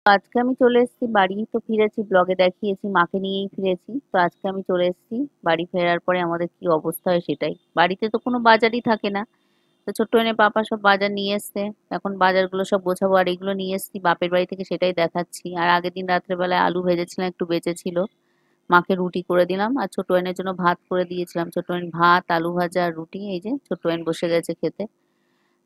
আজকে আমি চলে এসেছি বাড়ি। তো ফিরেছি, ব্লগে দেখিয়েছি মাকে নিয়েই ফিরেছি। তো আজকে আমি চলে এসেছি, বাড়ি ফেরার পরে আমাদের কি অবস্থা হয় সেটাই। বাড়িতে তো কোনো বাজারই থাকে না। তো ছোট্ট এনে পাপা সব বাজার নিয়ে এসছে। এখন বাজারগুলো সব গোছাবো, আর এগুলো নিয়ে এসেছি বাপের বাড়ি থেকে, সেটাই দেখাচ্ছি। আর আগের দিন রাত্রেবেলায় আলু ভেজেছিলাম, একটু বেঁচে ছিল, মাকে রুটি করে দিলাম, আর ছোট এনের জন্য ভাত করে দিয়েছিলাম। ছোট এন ভাত, আলু ভাজা আর রুটি, এই যে ছোট এন বসে গেছে খেতে।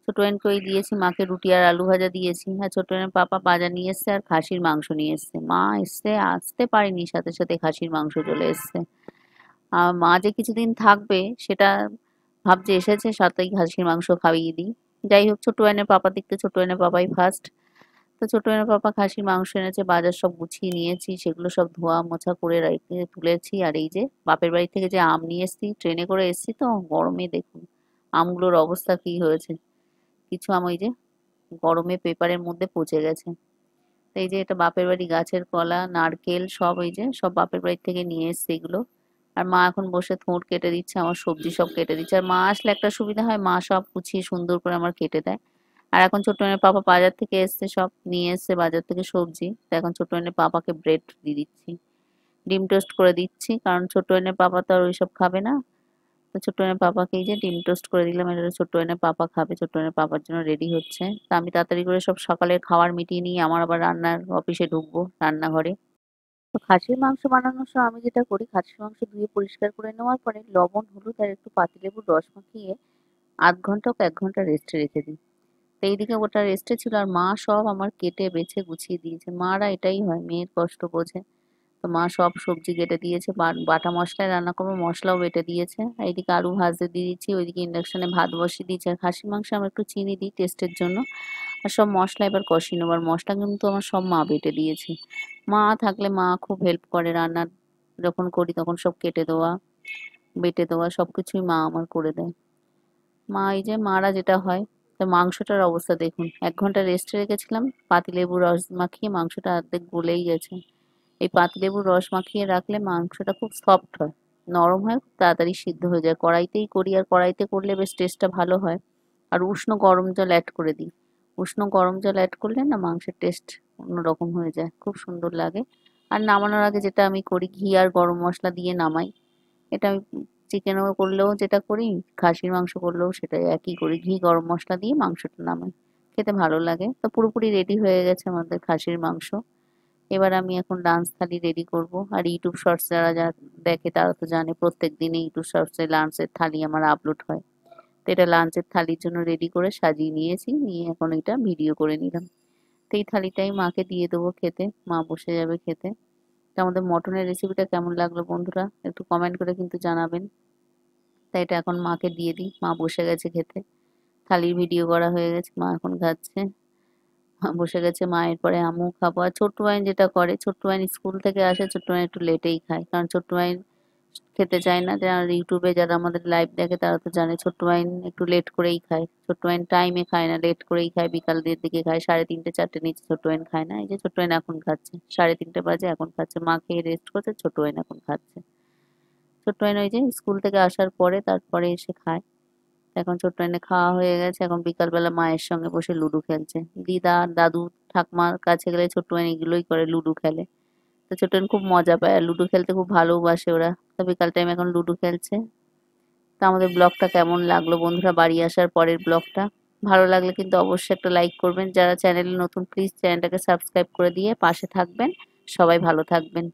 ছোট এনকে ওই দিয়েছি, মাকে রুটি আর আলু ভাজা দিয়েছি। আর ছোট এনের পাপা বাজার নিয়ে এসছে আর খাসির মাংস নিয়ে এসছে। মা এসছে, আসতে পারেনি, সাথে সাথে খাসির মাংস চলে এসছে। আর মা যে কিছুদিন থাকবে সেটা ভাবছে, এসেছে সাথেই খাসির মাংস খাইয়ে দিই। যাই হোক, ছোট এনের পাপা দিকতে ছোট এনের পাপাই ফার্স্ট। তো ছোট এনের পাপা খাসির মাংস এনেছে, বাজার সব গুছিয়ে নিয়েছি, সেগুলো সব ধোয়া মোছা করে রেখে তুলেছি। আর এই যে বাপের বাড়ি থেকে যে আম নিয়ে এসেছি, ট্রেনে করে এসেছি, তো গরমে দেখুন আমগুলোর অবস্থা কি হয়েছে। কিছু আম ওই যে গরমে পেপারের মধ্যে পচে গেছে। তো এই যে এটা বাপের বাড়ি গাছের কলা, নারকেল সব এই যে সব বাপের বাড়ি থেকে নিয়ে এসছে এগুলো। আর মা এখন বসে থোঁড় কেটে দিচ্ছে, আমার সবজি সব কেটে দিচ্ছে। আর মা আসলে একটা সুবিধা হয়, মা সব গুছিয়ে সুন্দর করে আমার কেটে দেয়। আর এখন ছোট্ট মেয়ের পাপা বাজার থেকে এসছে, সব নিয়ে এসছে বাজার থেকে সবজি। তো এখন ছোট্ট মেয়ের পাপাকে ব্রেড দিয়ে দিচ্ছি, ডিম টোস্ট করে দিচ্ছি, কারণ ছোট্ট মেয়ের পাপা তো আর ওইসব খাবে না। তো ছোট্ট মেয়ের পাপাকে এই যে ডিম টোস্ট করে দিলাম, এটা ছোট্ট মেয়ের পাপা খাবে, ছোট্ট মেয়ের পাপার জন্য রেডি হচ্ছে। তা আমি তাড়াতাড়ি করে সব সকালের খাবার মিটিয়ে নিয়ে আমার আবার রান্নার অফিসে ঢুকবো, রান্নাঘরে। তো খাসির মাংস বানানোর সময় আমি যেটা করি, খাসির মাংস ধুয়ে পরিষ্কার করে নেওয়ার পরে লবণ হলুদ আর একটু পাতিলেবুর রস মাখিয়ে আধ ঘন্টা ও 1 ঘন্টা রেস্টে রেখে দিই। তো এইদিকে ওটা রেস্টে ছিল, আর মা সব আমার কেটে বেছে গুছিয়ে দিয়েছে। মারা এটাই হয়, মেয়ের কষ্ট বোঝে। তো মা সব সবজি কেটে দিয়েছে, বাটা মশলায় রান্না করবো, মশলাও বেটে দিয়েছে। আর এইদিকে আলু ভাজতে দিয়ে দিচ্ছি, ওইদিকে ইন্ডাকশনে ভাত বসিয়ে দিয়েছি। আর খাসির মাংসে আমি একটু চিনি দিই টেস্টের জন্য। আর সব মশলা এবার কষিয়ে নেবো, আর মশলা কিন্তু আমার সব মা বেটে দিয়েছে। মা থাকলে মা খুব হেল্প করে, রান্নার যখন করি তখন সব কেটে দেওয়া, বেটে দেওয়া সবকিছুই মা আমার করে দেয়। মা এই যে মারা যেটা হয়। তো মাংসটার অবস্থা দেখুন, 1 ঘন্টা রেস্টে রেখেছিলাম, পাতিলেবুর রস মাখিয়ে মাংসটা অর্ধেক গলেই গেছে। এই পাতিলেবুর রস মাখিয়ে রাখলে মাংসটা খুব সফট হয়, নরম হয়, খুব তাড়াতাড়ি সিদ্ধ হয়ে যায়। কড়াইতেই করি, আর কড়াইতে করলে বেশ টেস্টটা ভালো হয়। আর উষ্ণ গরম জল অ্যাড করে দিই, উষ্ণ গরম জল অ্যাড করলে না মাংসের টেস্ট অন্যরকম হয়ে যায়, খুব সুন্দর লাগে। আর নামানোর আগে যেটা আমি করি, ঘি আর গরম মশলা দিয়ে নামাই। এটা আমি চিকেনও করলেও যেটা করি, খাসির মাংস করলেও সেটাই একই করি, ঘি গরম মশলা দিয়ে মাংসটা নামাই, খেতে ভালো লাগে। তো পুরোপুরি রেডি হয়ে গেছে আমাদের খাসির মাংস। এবার আমি এখন লাঞ্চ থালি রেডি করব। আর ইউটিউব শর্টস যারা যারা দেখে তারা তো জানে, প্রত্যেক দিনই ইউটিউব শর্টসে লাঞ্চের থালি আমার আপলোড হয়। তো এটা লাঞ্চের থালির জন্য রেডি করে সাজিয়ে নিয়েছি, নিয়ে এখন এটা ভিডিও করে নিলাম। তো এই থালিটাই মাকে দিয়ে দেবো খেতে, মা বসে যাবে খেতে। তো আমাদের মটনের রেসিপিটা কেমন লাগলো বন্ধুরা, একটু কমেন্ট করে কিন্তু জানাবেন। তাই এটা এখন মাকে দিয়ে দিই, মা বসে গেছে খেতে। থালির ভিডিও করা হয়ে গেছে, মা এখন খাচ্ছে। মা বসে গেছে, মায়ের পরে আমিও খাবো। আর ছোট্ট মাইন যেটা করে, ছোট্ট মাইন স্কুল থেকে আসে, ছোট্ট মাইন একটু লেটেই খায়, কারণ ছোট্ট মাইন খেতে চায় না। যারা ইউটিউবে যারা আমাদের লাইভ দেখে তারা তো জানে, ছোট্ট মাইন একটু লেট করেই খায়। ছোট্ট মাইন টাইমে খায় না, লেট করেই খায়, বিকাল দিকে দিকে খায়, 3:30 4টে নিচে ছোট্ট মাইন খায় না। এই যে ছোট্ট মাইন এখন খাচ্ছে, 3:30 বাজে এখন খাচ্ছে, মা খেয়ে রেস্ট করছে, ছোট্ট মাইন এখন খাচ্ছে। ছোট্ট মাইন ওই যে স্কুল থেকে আসার পরে তারপরে এসে খায়। এখন ছোট্ট এনে খাওয়া হয়ে গেছে, এখন বিকালবেলা মায়ের সঙ্গে বসে লুডো খেলছে। দিদা দাদু ঠাকমার কাছে গেলে ছোট্ট মেয়ে এগুলোই করে, লুডো খেলে। তো ছোট্ট মেয়ে খুব মজা পায়, আর লুডো খেলতে খুব ভালোবাসে ওরা। তো বিকাল টাইম এখন লুডো খেলছে। তো আমাদের ব্লগটা কেমন লাগলো বন্ধুরা, বাড়ি আসার পরের ব্লগটা? ভালো লাগলে কিন্তু অবশ্যই একটা লাইক করবেন, যারা চ্যানেলে নতুন প্লিজ চ্যানেলটাকে সাবস্ক্রাইব করে দিয়ে পাশে থাকবেন। সবাই ভালো থাকবেন।